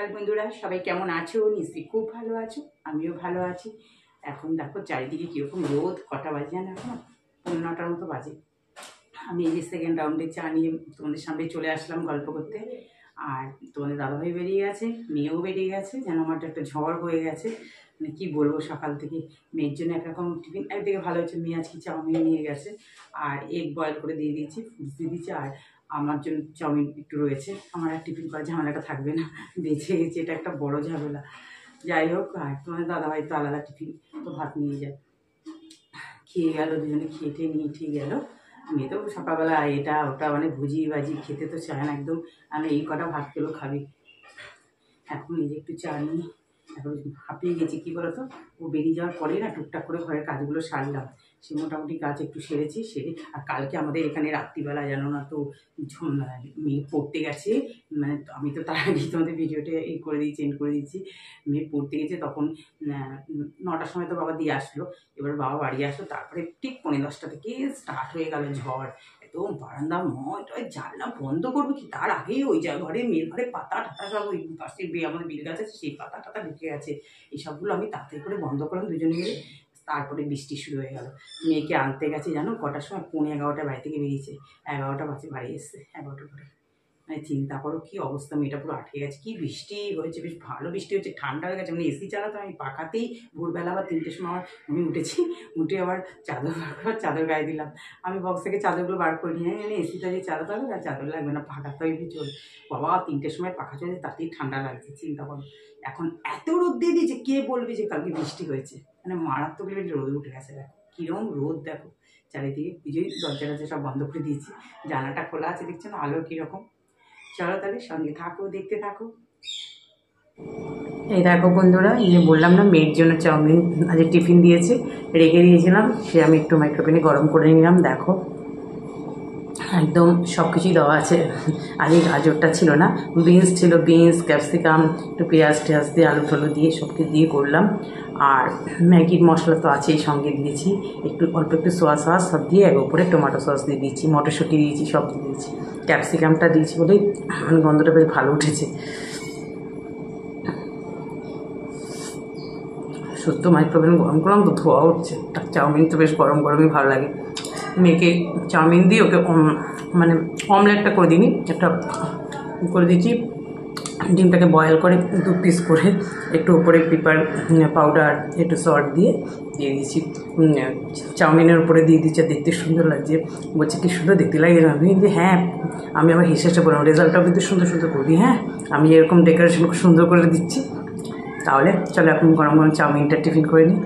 সকাল বন্ধুরা, সবাই কেমন আছো? নিশ্চয়ই খুব ভালো আছো। আমিও ভালো আছি। এখন দেখো চারিদিকে কীরকম রোদ। কটা বাজে জানো? এখন 9:30 মতো বাজে। আমি এই যে সেকেন্ড রাউন্ডে চা নিয়ে তোমাদের সামনে চলে আসলাম গল্প করতে। আর তোমাদের দাদাভাই বেরিয়ে গেছে, মেয়েও বেরিয়ে গেছে, যেন আমার একটা ঝড় হয়ে গেছে। মানে কী বলবো, সকাল থেকে মেয়ের জন্য একরকম টিফিন, একদিকে ভালো হচ্ছে মেয়ে আজকে চাউমিন নিয়ে গেছে আর এগ বয়েল করে দিয়ে দিয়েছি, ফ্রুটস দিয়ে দিয়েছি। আর আমার জন্য চাউমিন একটু রয়েছে, আমার আর টিফিন করার ঝামেলাটা থাকবে না, বেঁচে গেছে। এটা একটা বড় ঝামেলা। যাই হোক, আর তোমাদের দাদাভাই তো আলাদা টিফিন, তো ভাত নিয়ে যায়। খেয়ে গেল, দুজনে খেয়ে টেয়ে নিয়ে ঠিক গেল। মেয়ে তো সকালবেলা এটা ওটা মানে ভুজি বাজি খেতে তো চায় না একদম। আমি এই কটা ভাত খেলেও খাবি। এখন এই যে একটু চা নিই। এখন হাঁপিয়ে গেছি, কী বলতো, ও বেরিয়ে যাওয়ার পরেই না টুকটাক করে ঘরের কাজগুলো সারলাম। সে মোটামুটি কাজ একটু সেরেছি, সেরে আর কালকে আমাদের এখানে রাত্রিবেলা জানো না তো মেয়ে পড়তে গেছে। মানে আমি তো তার আগেই তোমাদের ভিডিওটা এই করে দিয়েছি, এন্ড করে দিচ্ছি। মেয়ে পড়তে গেছে তখন 9টার সময় তো বাবা দিয়ে আসলো। এবার বাবা বাড়ি আসলো, তারপরে ঠিক 9:30 থেকে স্টার্ট হয়ে গেল ঝড়। একদম বারান্দা জানলা বন্ধ করবো কি তার আগেই ওই ঘরে মেয়ের ঘরে পাতা টাতা সব ওই পাশে আমাদের বেল গাছ আছে, সেই পাতা টাতা ঢুকে গেছে। এইসবগুলো আমি তাড়াতাড়ি করে বন্ধ করলাম দুজনে মিলে। তারপরে বৃষ্টি শুরু হয়ে গেল। মেয়েকে আনতে গেছে জানো কটার সময়? 11:45 বাড়ি থেকে বেরিয়েছে, 11টা বাজে বাড়ি এসছে, 11টা করে। মানে চিন্তা করো কি অবস্থা, মেয়েটা পুরো আটকে গেছে। কি বৃষ্টি হয়েছে, বেশ ভালো বৃষ্টি হচ্ছে, ঠান্ডা হয়ে গেছে। মানে এসি চালাতো আমি পাখাতেই। ভোরবেলা আবার 3টের সময় আমি উঠেছি, উঠে আবার চাদর গায়ে দিলাম। আমি বক্স থেকে চাদরগুলো বার করে নিয়ে এসিটা দিয়ে চালাতে হবে, আর চাদর লাগবে না, পাখা তো এমনি চল। বাবা 3টের সময় পাখা চলছে, তাতেই ঠান্ডা লাগছে। চিন্তা করো, এখন এত রোদ দিয়ে দিয়েছে, কে বলবে যে কালকে বৃষ্টি হয়েছে? মানে মারাত্মক লেভেলে রোদ উঠে গেছে। দেখো কিরম রোদ, দেখো চারিদিকে। বিজয়ী দরজা টরজা সব বন্ধ করে দিয়েছি, জানালাটা খোলা আছে, দেখছো না আলো কীরকম। চলো তাহলে সঙ্গে থাকো, দেখতে থাকো। এই দেখো বন্ধুরা, এই যে বললাম না মেয়ের জন্য চাউমিন আজ টিফিন দিয়েছে, রেখে দিয়েছিলাম, সে আমি একটু মাইক্রোওভেনে গরম করে নিলাম। দেখো একদম সব কিছুই দেওয়া আছে। আগে গাজরটা ছিল না, বিনস ছিল, বিনস ক্যাপসিকাম একটু পেঁয়াজ টেয়াজ দিয়ে আলু টালু দিয়ে সব কিছু দিয়ে করলাম। আর ম্যাগির মশলা তো আছেই, সঙ্গে দিয়েছি একটু অল্প একটু সোয়া সস সব দিয়ে, এর উপরে টমেটো সস দিয়ে দিয়েছি, মটরশুঁটি দিয়েছি, সব দিয়ে দিয়েছি। ক্যাপসিকামটা দিয়েছি বলেই গন্ধটা বেশ ভালো উঠেছে। সত্য মাইক্রোওভেন গরম করলাম তো ধোয়া উঠছে। চাউমিন তো বেশ গরম গরমই ভালো লাগে। মেয়েকে চাউমিন দিয়ে ওকে মানে অমলেটটা করে দিইনি, একটা করে দিচ্ছি। ডিমটাকে বয়েল করে 2 পিস করে একটু উপরে পেপার পাউডার একটু সল্ট দিয়ে দিয়ে দিয়েছি। চাউমিনের উপরে দিয়ে দিচ্ছে, দেখতে সুন্দর লাগছে। বলছে কি সুন্দর দেখতে লাগে। আমি কিন্তু হ্যাঁ, আমি আবার হেসে হেসে বললাম রেজাল্টটাও কিন্তু সুন্দর সুন্দর করবি, হ্যাঁ আমি এরকম ডেকোরেশন খুব সুন্দর করে দিচ্ছি। তাহলে চলো এখন গরম গরম চাউমিনটা টিফিন করে নিই।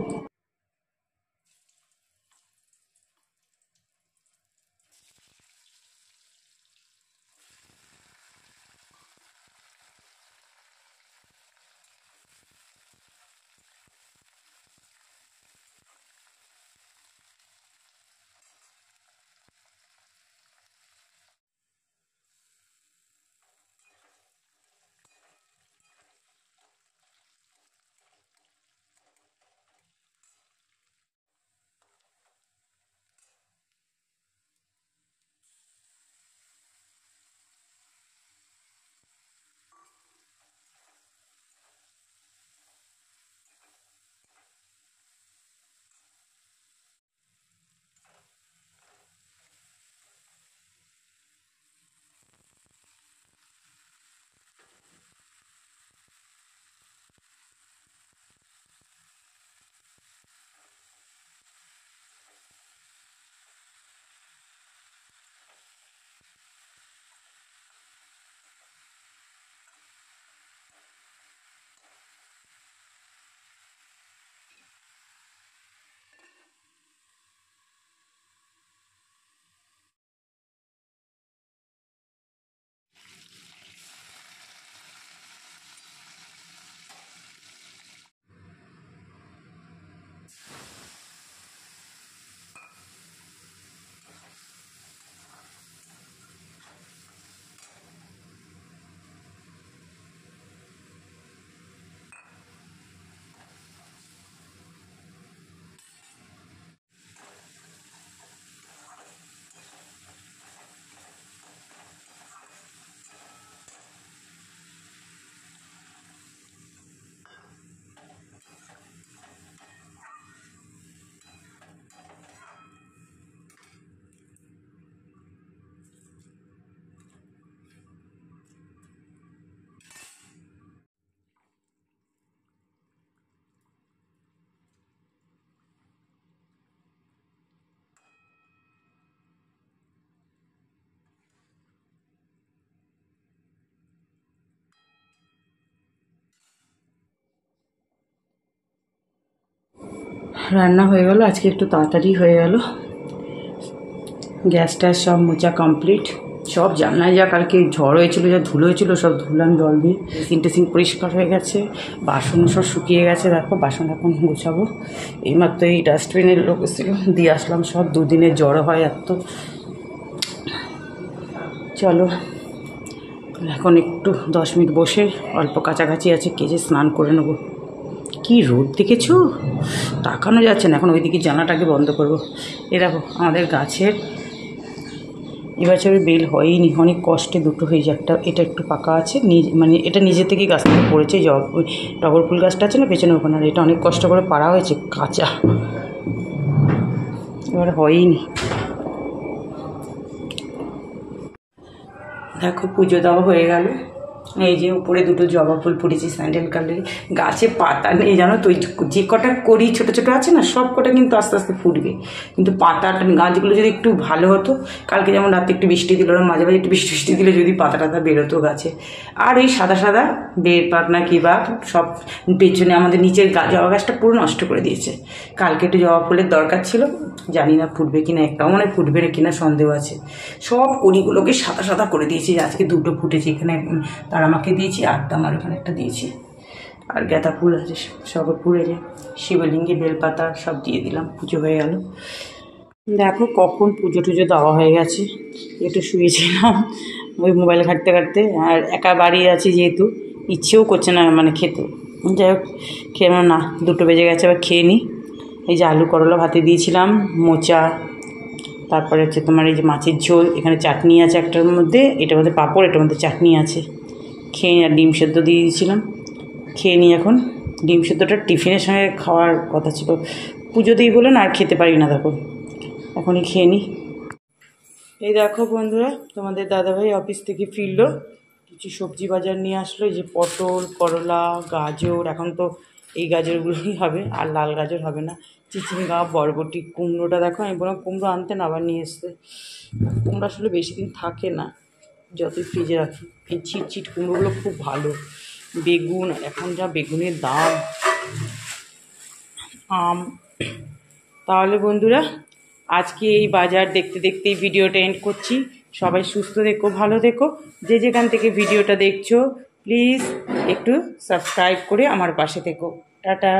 রান্না হয়ে গেল, আজকে একটু তাড়াতাড়ি হয়ে গেল। গ্যাস ট্যাস সব মোচা কমপ্লিট। সব জানলায় যা কালকে ঝড় হয়েছিল, যা ধুলো হয়েছিল সব ধুলাম জল দিয়ে। সিং পরিষ্কার হয়ে গেছে, বাসন সব শুকিয়ে গেছে। দেখো বাসন এখন গোছাবো। এইমাত্র এই ডাস্টবিনের লোক এসেছিল, দিয়ে আসলাম সব। দুদিনের জড়ো হয় এত। চলো এখন একটু 10 মিনিট বসে অল্প কাছাকাছি আছে কেজে স্নান করে নেবো। কি রোদ দেখেছো, তাকানো যাচ্ছে না। এখন ওইদিকে জানাটাকে বন্ধ করবো। এ দেখো আমাদের গাছের এবছরে বেল হয়নি, অনেক কষ্টে দুটো হয়েছে। এটা একটু পাকা আছে, মানে এটা নিজে থেকেই গাছ থেকে পড়েছে। ওই টগর ফুল গাছটা আছে না পেছনে ওখানে, আর এটা অনেক কষ্ট করে পাড়া হয়েছে কাঁচা, এবার হয়নি। দেখো পুজো দেওয়া হয়ে গেল। এই যে উপরে দুটো জবা ফুল ফুটেছে স্যান্ডেল কালারের। গাছে পাতা নেই জানো তো, যে কটা করি ছোটো ছোটো আছে না সব কটা কিন্তু আস্তে আস্তে ফুটবে, কিন্তু পাতাটা গাছগুলো যদি একটু ভালো হতো। কালকে যেমন রাতে একটু বৃষ্টি দিল, মাঝে মাঝে একটু বৃষ্টি দিলে যদি পাতা টাতা বেরোতো গাছে। আর এই সাদা সাদা বের পাকনা কী বা সব পেছনে আমাদের নিচের জবা গাছটা পুরো নষ্ট করে দিয়েছে। কালকে একটু জবা ফুলের দরকার ছিল, জানি না ফুটবে কিনা, একটাও মনে হয় ফুটবে না কিনা সন্দেহ আছে। সব কড়িগুলোকে সাদা সাদা করে দিয়েছি। আজকে দুটো ফুটেছে, এখানে তার আমাকে দিয়েছি, আর আমার ওখানে একটা দিয়েছি। আর গাঁদা ফুল আছে সব পুড়ে যায়। শিবলিঙ্গে বেলপাতা সব দিয়ে দিলাম, পুজো হয়ে গেল। দেখো কখন পুজো টুজো দেওয়া হয়ে গেছে। একটু শুয়েছিলাম ওই মোবাইল ঘাঁটতে ঘাঁটতে, আর একা বাড়ি আছি যেহেতু ইচ্ছেও করছে না মানে খেতে। যাই হোক খেয়ে না, 2টো বেজে গেছে, আবার খেয়ে নিই। এই যে আলু করলা ভাতে দিয়েছিলাম, মোচা, তারপরে হচ্ছে তোমার এই যে মাছের ঝোল, এখানে চাটনি আছে একটার মধ্যে, এটার মধ্যে পাঁপড়, এটার মধ্যে চাটনি আছে। খেয়ে নিই। আর ডিম সেদ্ধ দিয়ে দিয়েছিলাম, খেয়ে নিই এখন। ডিম সেদ্ধটা টিফিনের সঙ্গে খাওয়ার কথা ছিল, পুজোতেই বলে না আর খেতে পারি না। দেখো এখনই খেয়ে নিই। এই দেখো বন্ধুরা, তোমাদের দাদাভাই অফিস থেকে ফিরলো, কিছু সবজি বাজার নিয়ে আসলো। এই যে পটল, করলা, গাজর, এখন তো এই গাজরগুলোই হবে, আর লাল গাজর হবে না। চিচিঙ্গা, বরবটি, কুমড়োটা দেখো, আমি বললাম কুমড়ো আনতে না, আবার নিয়ে এসছে। কুমড়ো আসলে বেশি দিন থাকে না যতই ফ্রিজে রাখি। এই ছিটছিট কুমড়োগুলো খুব ভালো। বেগুন, এখন যা বেগুনের দাম। তাহলে বন্ধুরা আজকে এই বাজার দেখতে দেখতেই ভিডিওটা এন্ড করছি। সবাই সুস্থ থেকো, ভালো থেকো। যে যেখান থেকে ভিডিওটা দেখছো প্লিজ একটু সাবস্ক্রাইব করে আমার পাশে থেকো। টাটা।